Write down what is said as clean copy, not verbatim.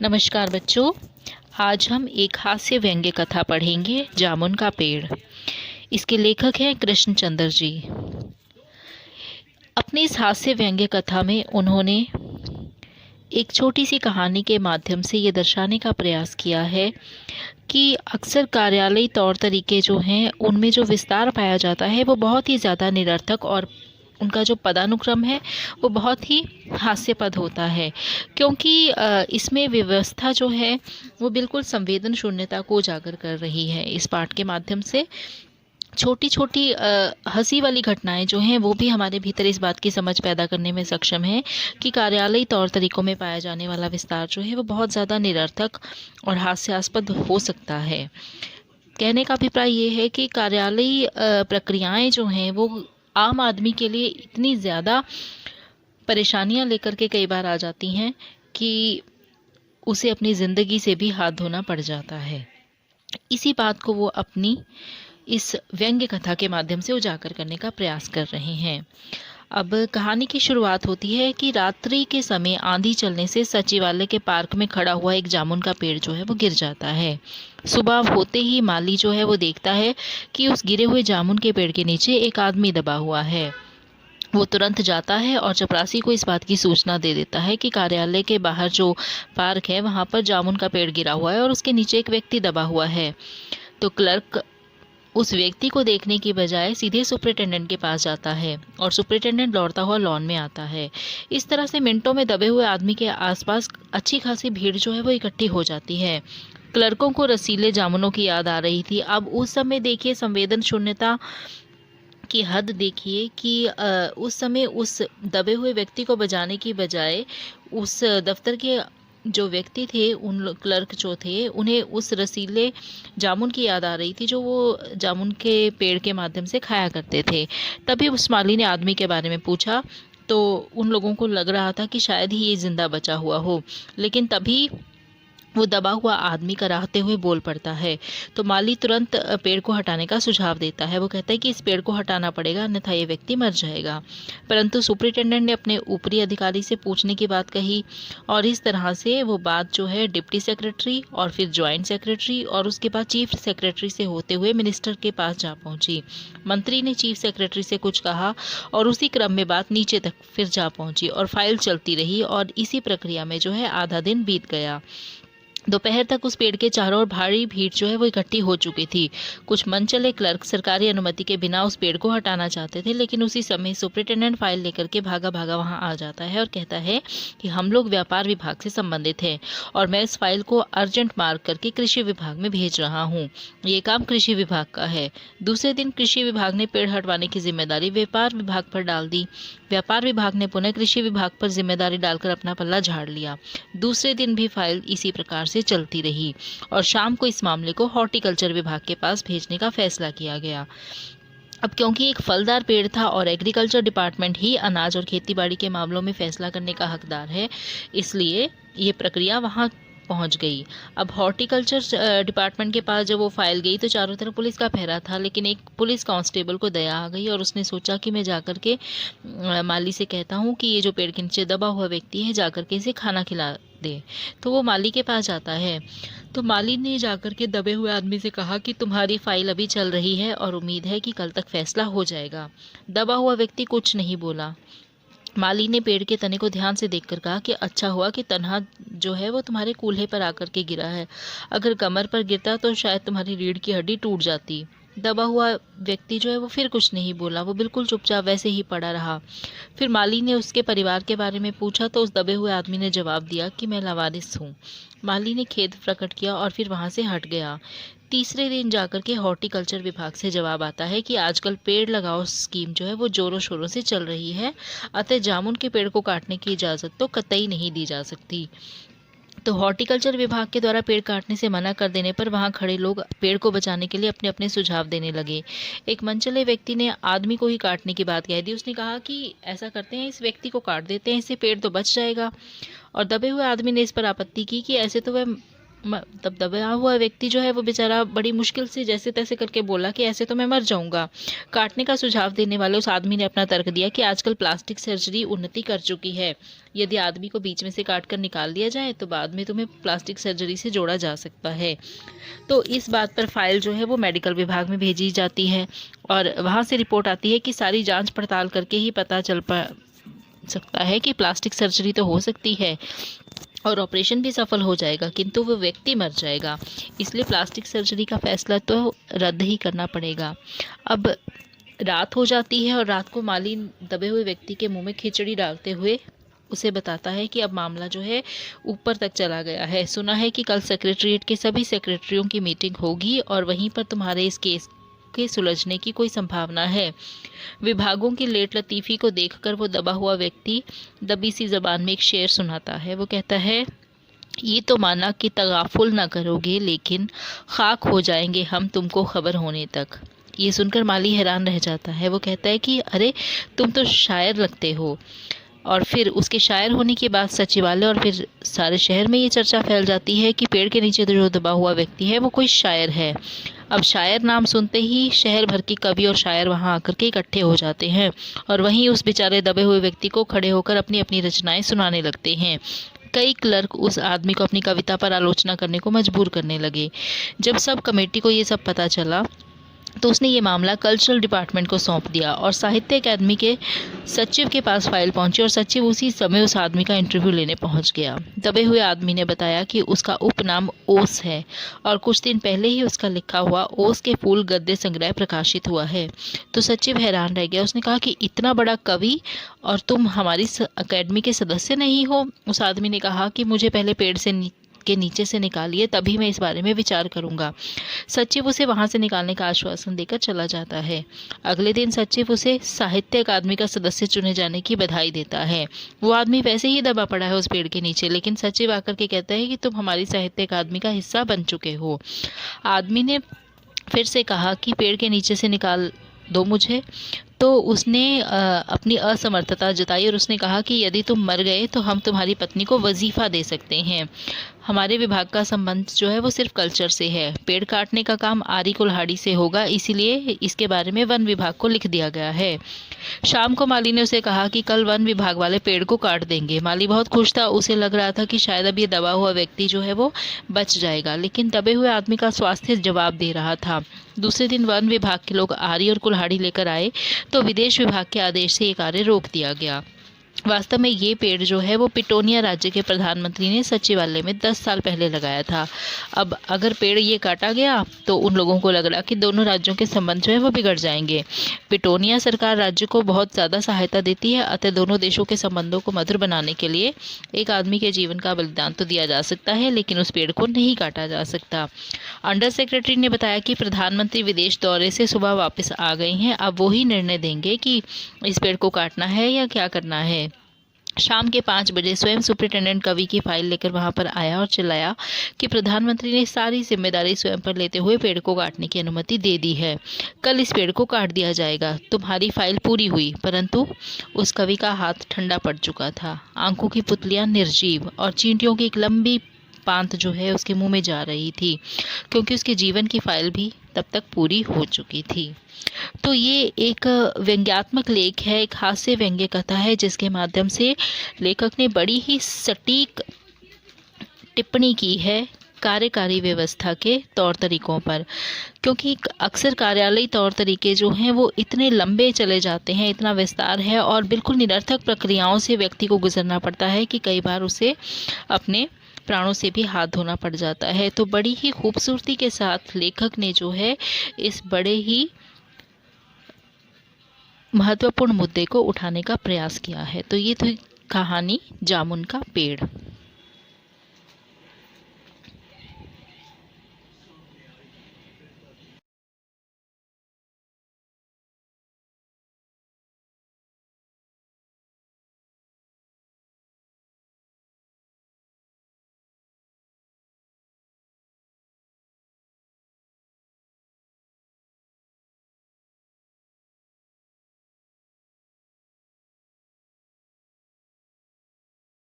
नमस्कार बच्चों। आज हम एक हास्य व्यंग्य कथा पढ़ेंगे, जामुन का पेड़। इसके लेखक हैं कृष्णचंद्र जी। अपनी इस हास्य व्यंग्य कथा में उन्होंने एक छोटी सी कहानी के माध्यम से ये दर्शाने का प्रयास किया है कि अक्सर कार्यालयी तौर तरीके जो हैं उनमें जो विस्तार पाया जाता है वो बहुत ही ज़्यादा निरर्थक और उनका जो पदानुक्रम है वो बहुत ही हास्यपद होता है, क्योंकि इसमें व्यवस्था जो है वो बिल्कुल संवेदन शून्यता को उजागर कर रही है। इस पाठ के माध्यम से छोटी छोटी हंसी वाली घटनाएं जो हैं वो भी हमारे भीतर इस बात की समझ पैदा करने में सक्षम है कि कार्यालयी तौर तरीकों में पाया जाने वाला विस्तार जो है वो बहुत ज़्यादा निरर्थक और हास्यास्पद हो सकता है। कहने का अभिप्राय ये है कि कार्यालयी प्रक्रियाएं जो हैं वो आम आदमी के लिए इतनी ज़्यादा परेशानियां लेकर के कई बार आ जाती हैं कि उसे अपनी ज़िंदगी से भी हाथ धोना पड़ जाता है। इसी बात को वो अपनी इस व्यंग्य कथा के माध्यम से उजागर करने का प्रयास कर रहे हैं। अब कहानी की शुरुआत होती है कि रात्रि के समय आंधी चलने से सचिवालय के पार्क में खड़ा हुआ एक जामुन का पेड़ जो है वो गिर जाता है। सुबह होते ही माली जो है वो देखता है कि उस गिरे हुए जामुन के पेड़ के नीचे एक आदमी दबा हुआ है। वो तुरंत जाता है और चपरासी को इस बात की सूचना दे देता है कि कार्यालय के बाहर जो पार्क है वहाँ पर जामुन का पेड़ गिरा हुआ है और उसके नीचे एक व्यक्ति दबा हुआ है। तो क्लर्क उस व्यक्ति को देखने की बजाय सीधे सुपरिटेंडेंट के पास जाता है और सुपरिटेंडेंट लौटता हुआ लॉन में आता है। इस तरह से मिनटों में दबे हुए आदमी के आसपास अच्छी खासी भीड़ जो है वो इकट्ठी हो जाती है। क्लर्कों को रसीले जामुनों की याद आ रही थी। अब उस समय देखिए संवेदन शून्यता की हद देखिए कि उस समय उस दबे हुए व्यक्ति को बजाने की बजाय उस दफ्तर के जो व्यक्ति थे, उन क्लर्क जो थे, उन्हें उस रसीले जामुन की याद आ रही थी जो वो जामुन के पेड़ के माध्यम से खाया करते थे। तभी उस माली ने आदमी के बारे में पूछा तो उन लोगों को लग रहा था कि शायद ही ये जिंदा बचा हुआ हो, लेकिन तभी वो दबा हुआ आदमी कराहते हुए बोल पड़ता है। तो माली तुरंत पेड़ को हटाने का सुझाव देता है। वो कहता है कि इस पेड़ को हटाना पड़ेगा, अन्यथा ये व्यक्ति मर जाएगा। परंतु सुपरिटेंडेंट ने अपने ऊपरी अधिकारी से पूछने की बात कही और इस तरह से वो बात जो है डिप्टी सेक्रेटरी और फिर ज्वाइंट सेक्रेटरी और उसके बाद चीफ सेक्रेटरी से होते हुए मिनिस्टर के पास जा पहुंची। मंत्री ने चीफ सेक्रेटरी से कुछ कहा और उसी क्रम में बात नीचे तक फिर जा पहुंची और फाइल चलती रही और इसी प्रक्रिया में जो है आधा दिन बीत गया। दोपहर तक उस पेड़ के चारों ओर भारी भीड़ जो है वो इकट्ठी हो चुकी थी। कुछ मनचले क्लर्क सरकारी अनुमति के बिना उस पेड़ को हटाना चाहते थे, लेकिन उसी समय सुपरिटेंडेंट फाइल लेकर के भागा भागा वहां आ जाता है और कहता है कि हम लोग व्यापार विभाग से संबंधित हैं और मैं इस फाइल को अर्जेंट मार्क करके कृषि विभाग में भेज रहा हूँ। ये काम कृषि विभाग का है। दूसरे दिन कृषि विभाग ने पेड़ हटवाने की जिम्मेदारी व्यापार विभाग पर डाल दी। व्यापार विभाग ने पुनः कृषि विभाग पर जिम्मेदारी डालकर अपना पल्ला झाड़ लिया। दूसरे दिन भी फाइल इसी प्रकार से चलती रही और शाम को इस मामले को हॉर्टिकल्चर विभाग के पास भेजने का फैसला किया गया। अब क्योंकि एक फलदार पेड़ था और एग्रीकल्चर डिपार्टमेंट ही अनाज और खेतीबाड़ी के मामलों में फैसला करने का हकदार है, इसलिए ये प्रक्रिया वहां पहुंच गई। अब हॉर्टिकल्चर डिपार्टमेंट के पास जब वो फाइल गई तो चारों तरफ पुलिस का पहरा था, लेकिन एक पुलिस कांस्टेबल को दया आ गई और उसने सोचा कि मैं जाकर के माली से कहता हूँ कि ये जो पेड़ के नीचे दबा हुआ व्यक्ति है जाकर के इसे खाना खिला दे। तो वो माली के पास जाता है। तो माली ने जाकर के दबे हुए आदमी से कहा कि तुम्हारी फाइल अभी चल रही है और उम्मीद है कि कल तक फैसला हो जाएगा। दबा हुआ व्यक्ति कुछ नहीं बोला। माली ने पेड़ के तने को ध्यान से देखकर कहा कि अच्छा हुआ कि तना जो है वो तुम्हारे कूल्हे पर आकर के गिरा है, अगर कमर पर गिरता तो शायद तुम्हारी रीढ़ की हड्डी टूट जाती। दबा हुआ व्यक्ति जो है वो फिर कुछ नहीं बोला, वो बिल्कुल चुपचाप वैसे ही पड़ा रहा। फिर माली ने उसके परिवार के बारे में पूछा तो उस दबे हुए आदमी ने जवाब दिया कि मैं लावारिस हूँ। माली ने खेद प्रकट किया और फिर वहां से हट गया। तीसरे दिन जाकर के हॉर्टिकल्चर विभाग से जवाब आता है कि आजकल पेड़ लगाओ स्कीम जो है वो जोरों शोरों से चल रही है, अतः जामुन के पेड़ को काटने की इजाज़त तो कतई नहीं दी जा सकती। तो हॉर्टिकल्चर विभाग के द्वारा पेड़ काटने से मना कर देने पर वहां खड़े लोग पेड़ को बचाने के लिए अपने अपने सुझाव देने लगे। एक मनचले व्यक्ति ने आदमी को ही काटने की बात कह दी। उसने कहा कि ऐसा करते हैं, इस व्यक्ति को काट देते हैं, इससे पेड़ तो बच जाएगा। और दबे हुए आदमी ने इस पर आपत्ति की कि ऐसे तो वह तब दबा हुआ व्यक्ति जो है वो बेचारा बड़ी मुश्किल से जैसे तैसे करके बोला कि ऐसे तो मैं मर जाऊंगा। काटने का सुझाव देने वाले उस आदमी ने अपना तर्क दिया कि आजकल प्लास्टिक सर्जरी उन्नति कर चुकी है। यदि आदमी को बीच में से काट कर निकाल दिया जाए तो बाद में तुम्हें प्लास्टिक सर्जरी से जोड़ा जा सकता है। तो इस बात पर फाइल जो है वो मेडिकल विभाग में भेजी जाती है और वहाँ से रिपोर्ट आती है कि सारी जाँच पड़ताल करके ही पता चल पा सकता है कि प्लास्टिक सर्जरी तो हो सकती है और ऑपरेशन भी सफल हो जाएगा, किंतु वो व्यक्ति मर जाएगा। इसलिए प्लास्टिक सर्जरी का फैसला तो रद्द ही करना पड़ेगा। अब रात हो जाती है और रात को माली दबे हुए व्यक्ति के मुंह में खिचड़ी डालते हुए उसे बताता है कि अब मामला जो है ऊपर तक चला गया है। सुना है कि कल सेक्रेटरीट के सभी सेक्रेटरियों की मीटिंग होगी और वहीं पर तुम्हारे इस केस के सुलझने की कोई संभावना है। विभागों की लेट लतीफ़ी को देखकर वो दबा हुआ व्यक्ति दबी सी ज़बान में एक शेर सुनाता है। वो कहता है, ये तो माना कि तगाफुल ना करोगे, लेकिन खाक हो जाएंगे हम तुमको खबर होने तक। ये सुनकर माली हैरान रह जाता है। वो कहता है कि अरे तुम तो शायर लगते हो। और फिर उसके शायर होने के बाद सचिवालय और फिर सारे शहर में ये चर्चा फैल जाती है कि पेड़ के नीचे जो दबा हुआ व्यक्ति है वो कोई शायर है। अब शायर नाम सुनते ही शहर भर के कवि और शायर वहां आकर के इकट्ठे हो जाते हैं और वहीं उस बेचारे दबे हुए व्यक्ति को खड़े होकर अपनी अपनी रचनाएं सुनाने लगते हैं। कई क्लर्क उस आदमी को अपनी कविता पर आलोचना करने को मजबूर करने लगे। जब सब कमेटी को ये सब पता चला तो उसने ये मामला कल्चरल डिपार्टमेंट को सौंप दिया और साहित्य अकादमी के सचिव के पास फाइल पहुंची और सचिव उसी समय उस आदमी का इंटरव्यू लेने पहुंच गया। दबे हुए आदमी ने बताया कि उसका उपनाम ओस है और कुछ दिन पहले ही उसका लिखा हुआ ओस के फूल गद्य संग्रह प्रकाशित हुआ है। तो सचिव हैरान रह गया। उसने कहा कि इतना बड़ा कवि और तुम हमारी अकेडमी के सदस्य नहीं हो। उस आदमी ने कहा कि मुझे पहले पेड़ से के नीचे से निकालिए, तभी मैं इस बारे में विचार करूंगा। सचिव उसे वहां से निकालने का आश्वासन देकर चला जाता है। अगले दिन सचिव उसे साहित्य अकादमी का सदस्य चुने जाने की बधाई देता है। वो आदमी वैसे ही दबा पड़ा है उस पेड़ के नीचे, लेकिन सचिव आकर के कहता है कि तुम हमारी साहित्य अकादमी का हिस्सा बन चुके हो। आदमी ने फिर से कहा कि पेड़ के नीचे से निकाल दो मुझे। तो उसने अपनी असमर्थता जताई और उसने कहा कि यदि तुम मर गए तो हम तुम्हारी पत्नी को वजीफा दे सकते हैं। हमारे विभाग का संबंध जो है वो सिर्फ कल्चर से है। पेड़ काटने का काम आरी कुल्हाड़ी से होगा, इसीलिए इसके बारे में वन विभाग को लिख दिया गया है। शाम को माली ने उसे कहा कि कल वन विभाग वाले पेड़ को काट देंगे। माली बहुत खुश था। उसे लग रहा था कि शायद अब ये दबा हुआ व्यक्ति जो है वो बच जाएगा, लेकिन दबे हुए आदमी का स्वास्थ्य जवाब दे रहा था। दूसरे दिन वन विभाग के लोग आरी और कुल्हाड़ी लेकर आए तो विदेश विभाग के आदेश से ये कार्य रोक दिया गया। वास्तव में ये पेड़ जो है वो पिटोनिया राज्य के प्रधानमंत्री ने सचिवालय में 10 साल पहले लगाया था। अब अगर पेड़ ये काटा गया तो उन लोगों को लग रहा कि दोनों राज्यों के संबंध जो है वो बिगड़ जाएंगे। पिटोनिया सरकार राज्य को बहुत ज़्यादा सहायता देती है, अतः दोनों देशों के संबंधों को मधुर बनाने के लिए एक आदमी के जीवन का बलिदान तो दिया जा सकता है, लेकिन उस पेड़ को नहीं काटा जा सकता। अंडर सेक्रेटरी ने बताया कि प्रधानमंत्री विदेश दौरे से सुबह वापस आ गए हैं। अब वो ही निर्णय देंगे कि इस पेड़ को काटना है या क्या करना है। शाम के 5 बजे स्वयं सुपरिटेंडेंट कवि की फाइल लेकर वहां पर आया और चिल्लाया कि प्रधानमंत्री ने सारी जिम्मेदारी स्वयं पर लेते हुए पेड़ को काटने की अनुमति दे दी है। कल इस पेड़ को काट दिया जाएगा। तुम्हारी फाइल पूरी हुई, परंतु उस कवि का हाथ ठंडा पड़ चुका था। आंखों की पुतलियां निर्जीव और चींटियों की एक लंबी पांत जो है उसके मुंह में जा रही थी, क्योंकि उसके जीवन की फाइल भी तब तक पूरी हो चुकी थी। तो ये एक व्यंग्यात्मक लेख है, एक हास्य व्यंग्य कथा है, जिसके माध्यम से लेखक ने बड़ी ही सटीक टिप्पणी की है कार्यकारी व्यवस्था के तौर तरीकों पर। क्योंकि अक्सर कार्यालयी तौर तरीके जो हैं वो इतने लंबे चले जाते हैं, इतना विस्तार है और बिल्कुल निरर्थक प्रक्रियाओं से व्यक्ति को गुजरना पड़ता है कि कई बार उसे अपने प्राणों से भी हाथ धोना पड़ जाता है। तो बड़ी ही खूबसूरती के साथ लेखक ने जो है इस बड़े ही महत्वपूर्ण मुद्दे को उठाने का प्रयास किया है। तो ये थी कहानी जामुन का पेड़।